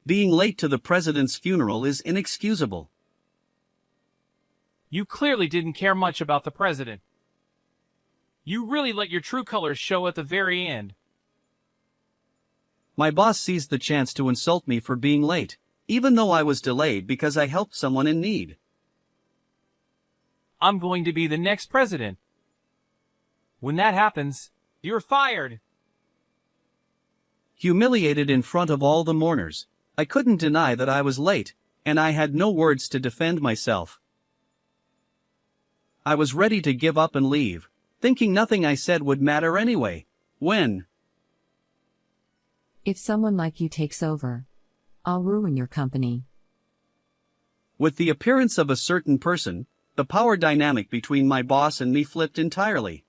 Being late to the president's funeral is inexcusable. You clearly didn't care much about the president. You really let your true colors show at the very end. My boss seized the chance to insult me for being late, even though I was delayed because I helped someone in need. I'm going to be the next president. When that happens, you're fired. Humiliated in front of all the mourners, I couldn't deny that I was late, and I had no words to defend myself. I was ready to give up and leave, thinking nothing I said would matter anyway, when If someone like you takes over, I'll ruin your company. with the appearance of a certain person, the power dynamic between my boss and me flipped entirely.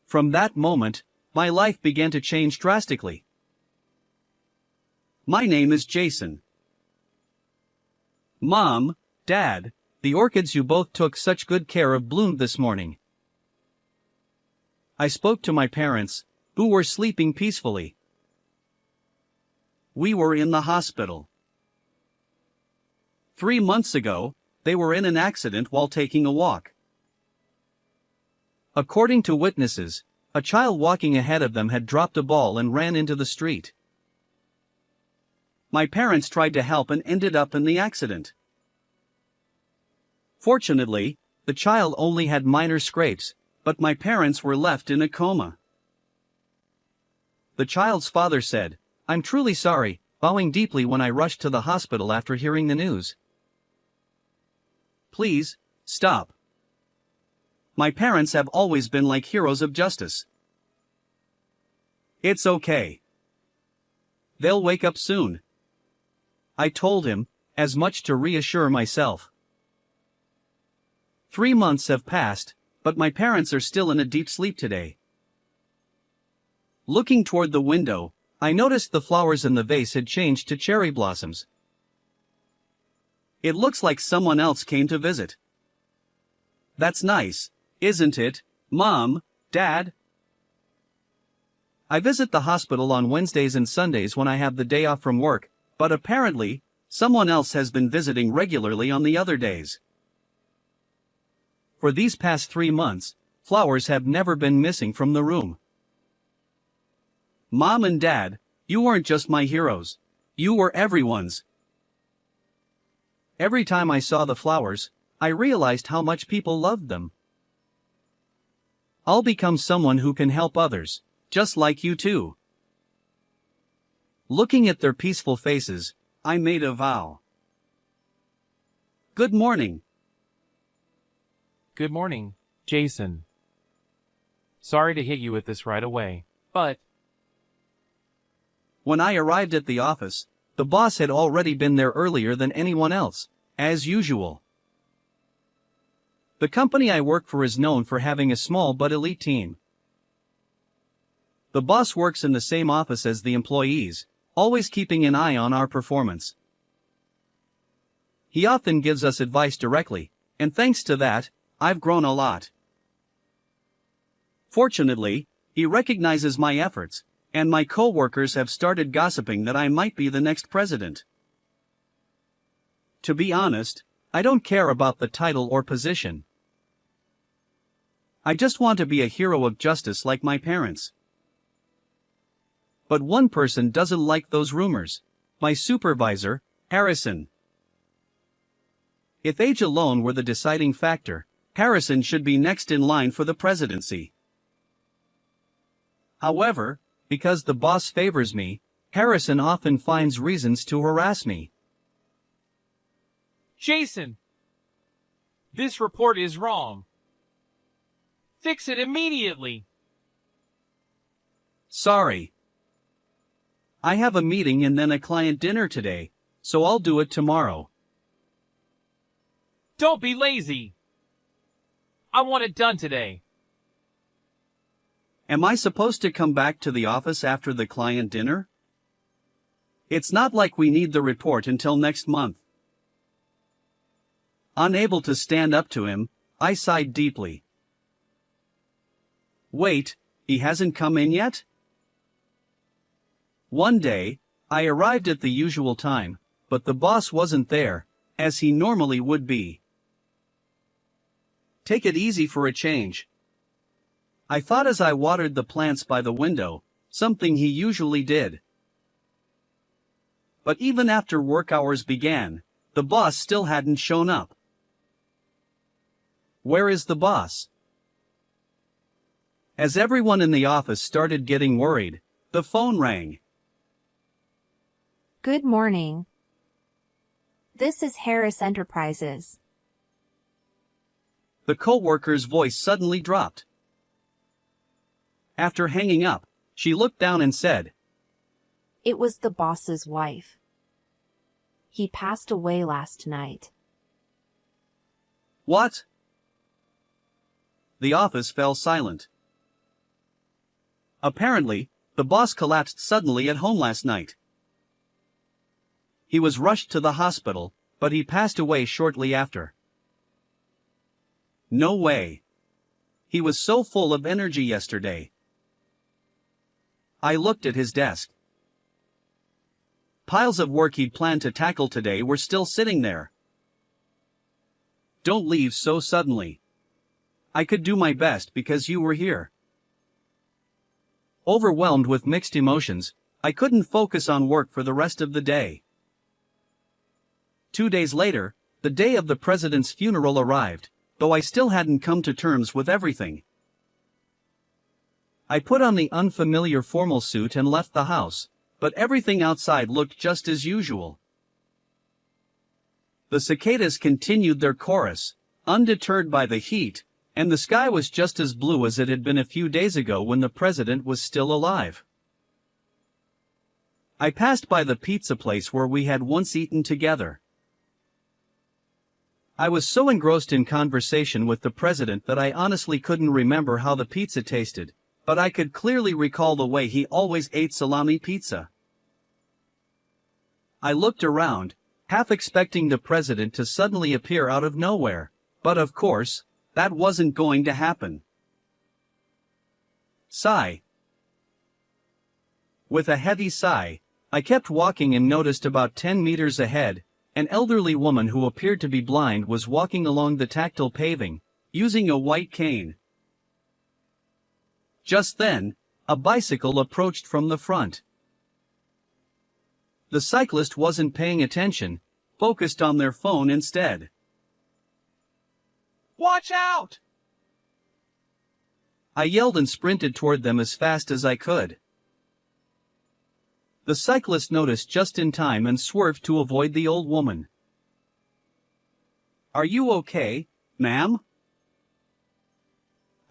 From that moment, my life began to change drastically. My name is Jason. Mom, Dad, the orchids you both took such good care of bloomed this morning. I spoke to my parents, who were sleeping peacefully. We were in the hospital. 3 months ago, they were in an accident while taking a walk. According to witnesses, a child walking ahead of them had dropped a ball and ran into the street. My parents tried to help and ended up in the accident. Fortunately, the child only had minor scrapes, but my parents were left in a coma. The child's father said, "I'm truly sorry," bowing deeply when I rushed to the hospital after hearing the news. Please, stop. My parents have always been like heroes of justice. It's okay. They'll wake up soon. I told him, as much to reassure myself. 3 months have passed, but my parents are still in a deep sleep today. Looking toward the window, I noticed the flowers in the vase had changed to cherry blossoms. It looks like someone else came to visit. That's nice, isn't it, Mom, Dad? I visit the hospital on Wednesdays and Sundays when I have the day off from work, but apparently, someone else has been visiting regularly on the other days. For these past 3 months, flowers have never been missing from the room. Mom and Dad, you weren't just my heroes. You were everyone's. Every time I saw the flowers, I realized how much people loved them. I'll become someone who can help others, just like you too. Looking at their peaceful faces, I made a vow. Good morning. Good morning, Jason. Sorry to hit you with this right away, but When I arrived at the office, the boss had already been there earlier than anyone else, as usual. The company I work for is known for having a small but elite team. The boss works in the same office as the employees, always keeping an eye on our performance. He often gives us advice directly, and thanks to that, I've grown a lot. Fortunately, he recognizes my efforts, and my co-workers have started gossiping that I might be the next president. To be honest, I don't care about the title or position. I just want to be a hero of justice like my parents. But one person doesn't like those rumors. My supervisor, Harrison. If age alone were the deciding factor, Harrison should be next in line for the presidency. However, because the boss favors me, Harrison often finds reasons to harass me. Jason, this report is wrong. Fix it immediately. Sorry. I have a meeting and then a client dinner today, so I'll do it tomorrow. Don't be lazy. I want it done today. Am I supposed to come back to the office after the client dinner? It's not like we need the report until next month. Unable to stand up to him, I sighed deeply. Wait, he hasn't come in yet? One day, I arrived at the usual time, but the boss wasn't there, as he normally would be. Take it easy for a change, I thought as I watered the plants by the window, something he usually did. But even after work hours began, the boss still hadn't shown up. Where is the boss? As everyone in the office started getting worried, the phone rang. Good morning. This is Harris Enterprises. The co-worker's voice suddenly dropped. After hanging up, she looked down and said, It was the boss's wife. He passed away last night. What? The office fell silent. Apparently, the boss collapsed suddenly at home last night. He was rushed to the hospital, but he passed away shortly after. No way. He was so full of energy yesterday. I looked at his desk. Piles of work he'd planned to tackle today were still sitting there. Don't leave so suddenly. I could do my best because you were here. Overwhelmed with mixed emotions, I couldn't focus on work for the rest of the day. 2 days later, the day of the president's funeral arrived, though I still hadn't come to terms with everything. I put on the unfamiliar formal suit and left the house, but everything outside looked just as usual. The cicadas continued their chorus, undeterred by the heat, and the sky was just as blue as it had been a few days ago when the president was still alive. I passed by the pizza place where we had once eaten together. I was so engrossed in conversation with the president that I honestly couldn't remember how the pizza tasted, but I could clearly recall the way he always ate salami pizza. I looked around, half expecting the president to suddenly appear out of nowhere, but of course, that wasn't going to happen. Sigh. With a heavy sigh, I kept walking and noticed about 10 meters ahead, an elderly woman who appeared to be blind was walking along the tactile paving, using a white cane. Just then, a bicycle approached from the front. The cyclist wasn't paying attention, focused on their phone instead. Watch out! I yelled and sprinted toward them as fast as I could. The cyclist noticed just in time and swerved to avoid the old woman. Are you okay, ma'am?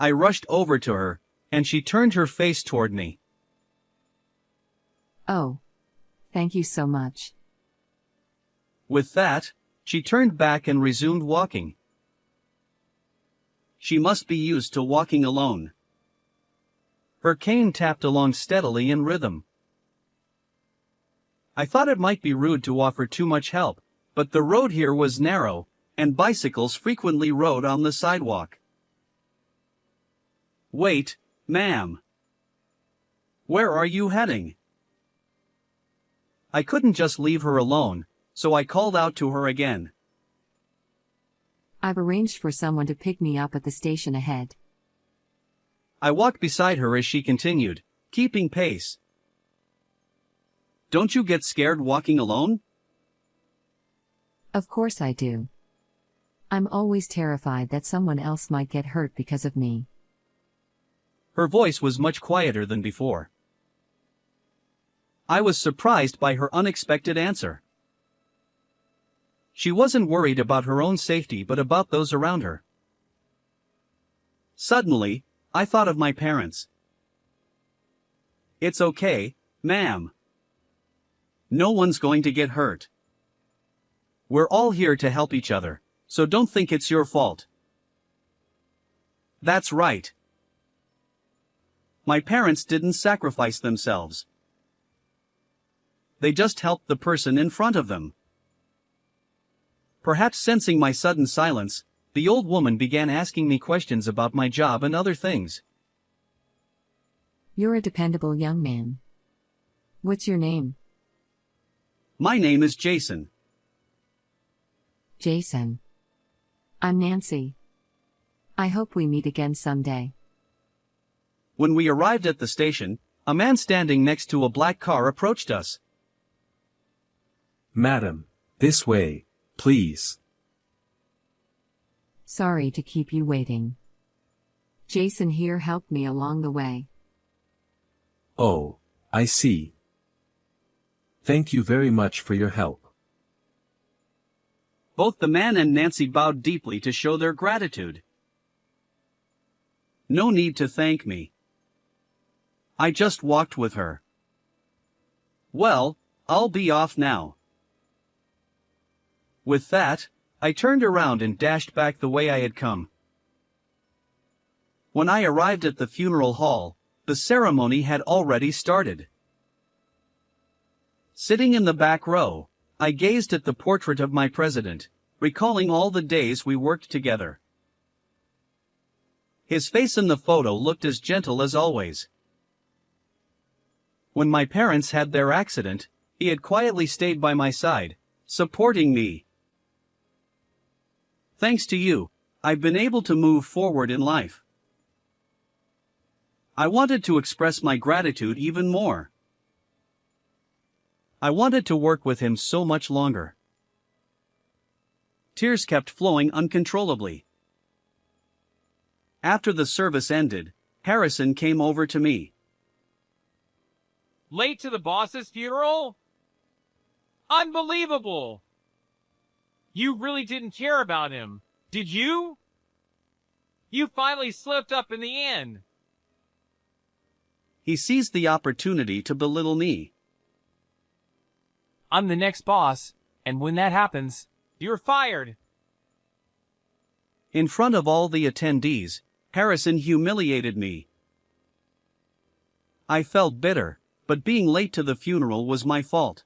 I rushed over to her, and she turned her face toward me. Oh. Thank you so much. With that, she turned back and resumed walking. She must be used to walking alone. Her cane tapped along steadily in rhythm. I thought it might be rude to offer too much help, but the road here was narrow, and bicycles frequently rode on the sidewalk. Wait, ma'am. Where are you heading? I couldn't just leave her alone, so I called out to her again. I've arranged for someone to pick me up at the station ahead. I walked beside her as she continued, keeping pace. Don't you get scared walking alone? Of course I do. I'm always terrified that someone else might get hurt because of me. Her voice was much quieter than before. I was surprised by her unexpected answer. She wasn't worried about her own safety but about those around her. Suddenly, I thought of my parents. It's okay, ma'am. No one's going to get hurt. We're all here to help each other, so don't think it's your fault. That's right. My parents didn't sacrifice themselves. They just helped the person in front of them. Perhaps sensing my sudden silence, the old woman began asking me questions about my job and other things. You're a dependable young man. What's your name? My name is Jason. Jason. I'm Nancy. I hope we meet again someday. When we arrived at the station, a man standing next to a black car approached us. Madam, this way, please. Sorry to keep you waiting. Jason here helped me along the way. Oh, I see. Thank you very much for your help. Both the man and Nancy bowed deeply to show their gratitude. No need to thank me. I just walked with her. Well, I'll be off now. With that, I turned around and dashed back the way I had come. When I arrived at the funeral hall, the ceremony had already started. Sitting in the back row, I gazed at the portrait of my president, recalling all the days we worked together. His face in the photo looked as gentle as always. When my parents had their accident, he had quietly stayed by my side, supporting me. Thanks to you, I've been able to move forward in life. I wanted to express my gratitude even more. I wanted to work with him so much longer. Tears kept flowing uncontrollably. After the service ended, Harrison came over to me. Late to the boss's funeral? Unbelievable! You really didn't care about him, did you? You finally slipped up in the end. He seized the opportunity to belittle me. I'm the next boss, and when that happens, you're fired. In front of all the attendees, Harrison humiliated me. I felt bitter, but being late to the funeral was my fault.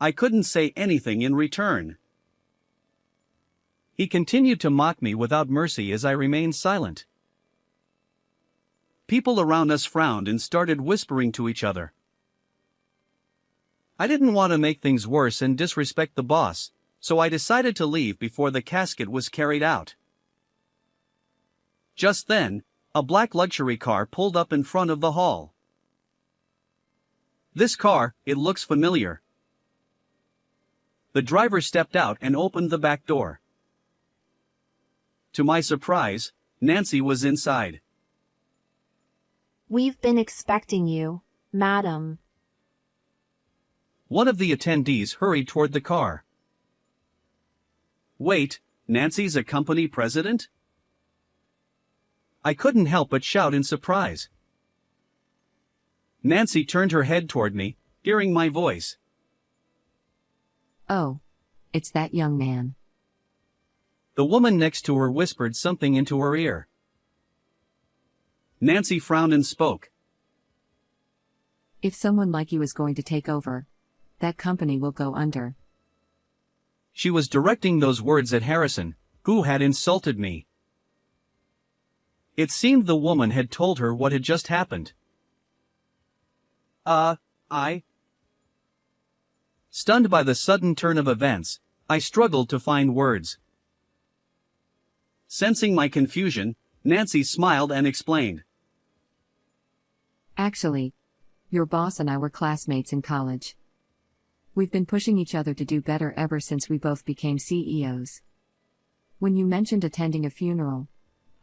I couldn't say anything in return. He continued to mock me without mercy as I remained silent. People around us frowned and started whispering to each other. I didn't want to make things worse and disrespect the boss, so I decided to leave before the casket was carried out. Just then, a black luxury car pulled up in front of the hall. This car, it looks familiar. The driver stepped out and opened the back door. To my surprise, Nancy was inside. We've been expecting you, madam. One of the attendees hurried toward the car. Wait, Nancy's a company president? I couldn't help but shout in surprise. Nancy turned her head toward me, hearing my voice. Oh, it's that young man. The woman next to her whispered something into her ear. Nancy frowned and spoke. If someone like you is going to take over, that company will go under. She was directing those words at Harrison, who had insulted me. It seemed the woman had told her what had just happened. Stunned by the sudden turn of events, I struggled to find words. Sensing my confusion, Nancy smiled and explained. Actually, your boss and I were classmates in college. We've been pushing each other to do better ever since we both became CEOs. When you mentioned attending a funeral,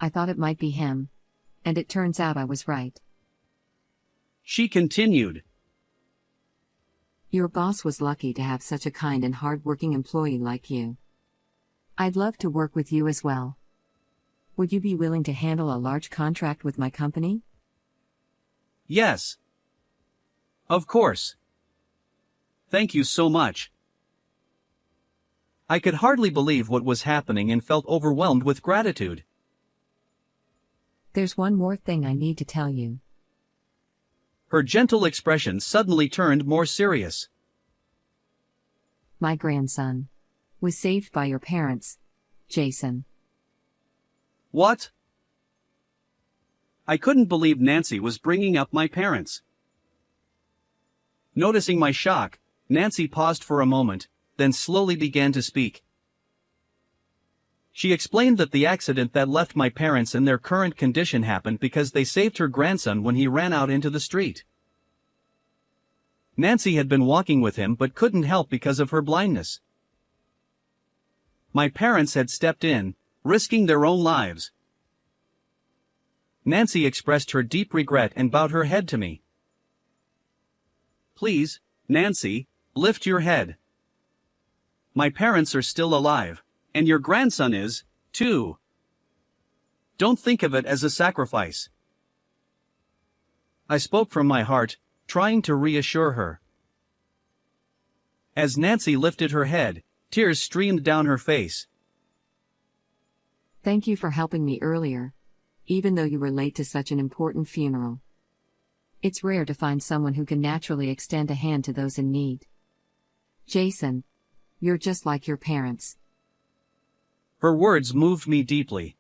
I thought it might be him, and it turns out I was right. She continued. Your boss was lucky to have such a kind and hard-working employee like you. I'd love to work with you as well. Would you be willing to handle a large contract with my company? Yes. Of course. Thank you so much. I could hardly believe what was happening and felt overwhelmed with gratitude. There's one more thing I need to tell you. Her gentle expression suddenly turned more serious. My grandson was saved by your parents, Jason. What? I couldn't believe Nancy was bringing up my parents. Noticing my shock, Nancy paused for a moment, then slowly began to speak. She explained that the accident that left my parents in their current condition happened because they saved her grandson when he ran out into the street. Nancy had been walking with him but couldn't help because of her blindness. My parents had stepped in, risking their own lives. Nancy expressed her deep regret and bowed her head to me. Please, Nancy, lift your head. My parents are still alive, and your grandson is, too. Don't think of it as a sacrifice. I spoke from my heart, trying to reassure her. As Nancy lifted her head, tears streamed down her face. Thank you for helping me earlier, even though you were late to such an important funeral. It's rare to find someone who can naturally extend a hand to those in need. Jason, you're just like your parents. Her words moved me deeply.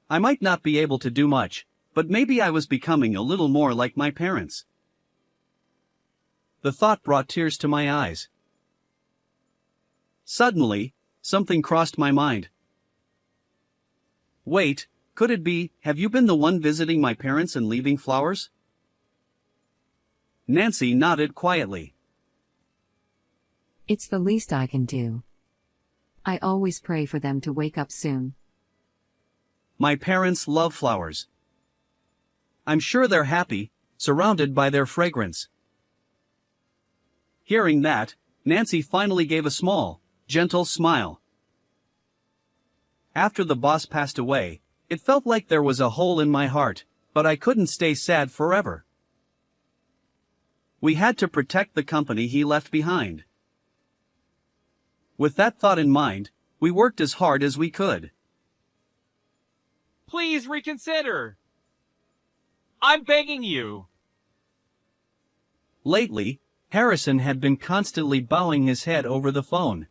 I might not be able to do much, but maybe I was becoming a little more like my parents. The thought brought tears to my eyes. Suddenly, something crossed my mind. Wait, could it be, have you been the one visiting my parents and leaving flowers? Nancy nodded quietly. It's the least I can do. I always pray for them to wake up soon. My parents love flowers. I'm sure they're happy, surrounded by their fragrance. Hearing that, Nancy finally gave a small, gentle smile. After the boss passed away, it felt like there was a hole in my heart, but I couldn't stay sad forever. We had to protect the company he left behind. With that thought in mind, we worked as hard as we could. Please reconsider. I'm begging you. Lately, Harrison had been constantly bowing his head over the phone.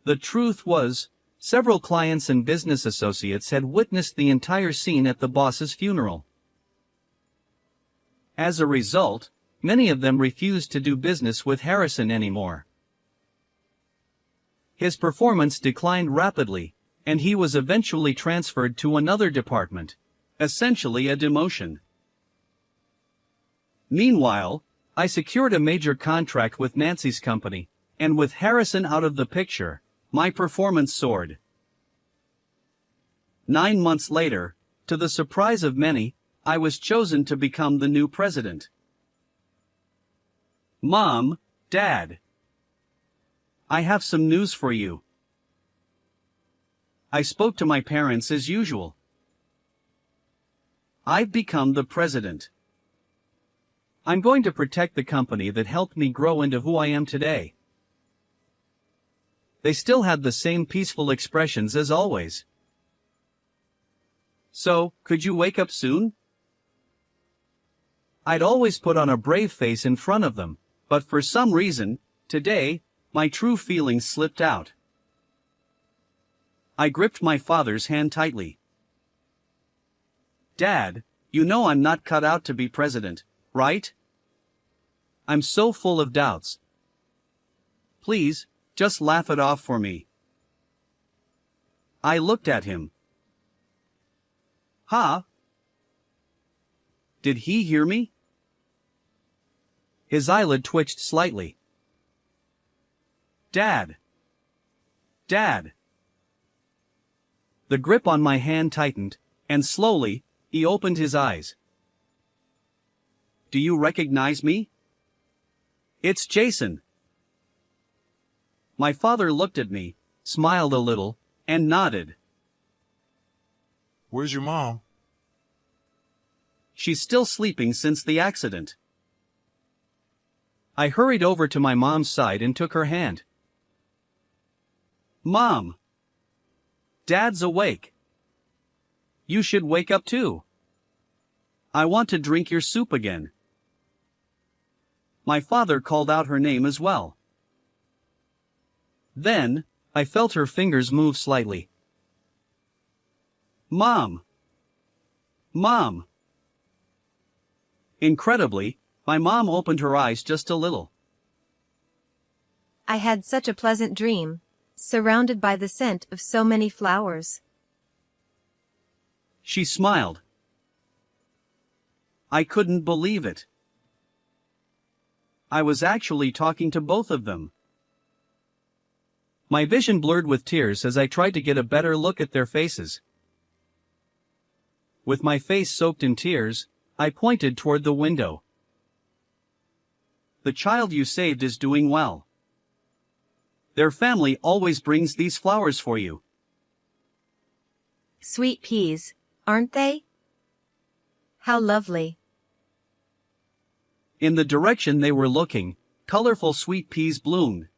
The truth was, several clients and business associates had witnessed the entire scene at the boss's funeral. As a result, many of them refused to do business with Harrison anymore. His performance declined rapidly, and he was eventually transferred to another department, essentially a demotion. Meanwhile, I secured a major contract with Nancy's company, and with Harrison out of the picture, my performance soared. 9 months later, to the surprise of many, I was chosen to become the new president. Mom, Dad, I have some news for you. I spoke to my parents as usual. I've become the president. I'm going to protect the company that helped me grow into who I am today. They still had the same peaceful expressions as always. So, could you wake up soon? I'd always put on a brave face in front of them, but for some reason, today, my true feelings slipped out. I gripped my father's hand tightly. Dad, you know I'm not cut out to be president, right? I'm so full of doubts. Please, just laugh it off for me. I looked at him. Huh? Did he hear me? His eyelid twitched slightly. Dad. Dad. The grip on my hand tightened, and slowly, he opened his eyes. Do you recognize me? It's Jason. My father looked at me, smiled a little, and nodded. Where's your mom? She's still sleeping since the accident. I hurried over to my mom's side and took her hand. Mom! Dad's awake. You should wake up too. I want to drink your soup again. My father called out her name as well. Then, I felt her fingers move slightly. Mom! Mom! Incredibly, My mom opened her eyes just a little. I had such a pleasant dream, surrounded by the scent of so many flowers. She smiled. I couldn't believe it. I was actually talking to both of them. My vision blurred with tears as I tried to get a better look at their faces. With my face soaked in tears, I pointed toward the window. The child you saved is doing well. Their family always brings these flowers for you. Sweet peas, aren't they? How lovely. In the direction they were looking, colorful sweet peas bloomed.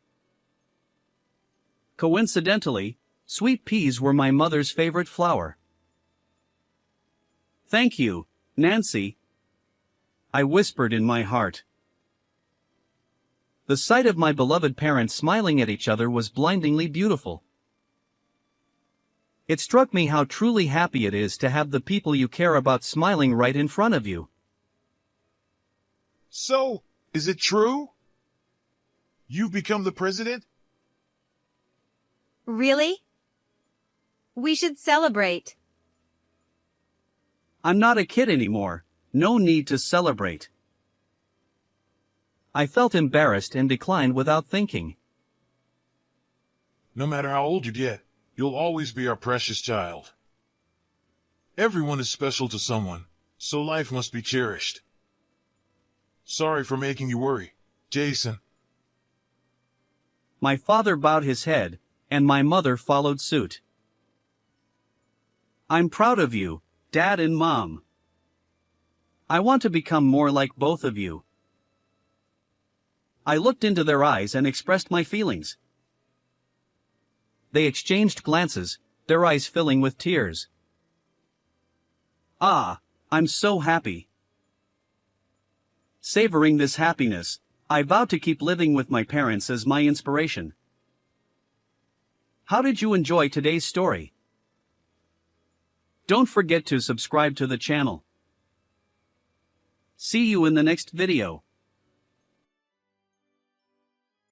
Coincidentally, sweet peas were my mother's favorite flower. Thank you, Nancy, I whispered in my heart. The sight of my beloved parents smiling at each other was blindingly beautiful. It struck me how truly happy it is to have the people you care about smiling right in front of you. So, is it true? You've become the president? Really? We should celebrate. I'm not a kid anymore, no need to celebrate. I felt embarrassed and declined without thinking. No matter how old you get, you'll always be our precious child. Everyone is special to someone, so life must be cherished. Sorry for making you worry, Jason. My father bowed his head, and my mother followed suit. I'm proud of you, Dad and Mom. I want to become more like both of you. I looked into their eyes and expressed my feelings. They exchanged glances, their eyes filling with tears. Ah, I'm so happy. Savoring this happiness, I vowed to keep living with my parents as my inspiration. How did you enjoy today's story? Don't forget to subscribe to the channel. See you in the next video.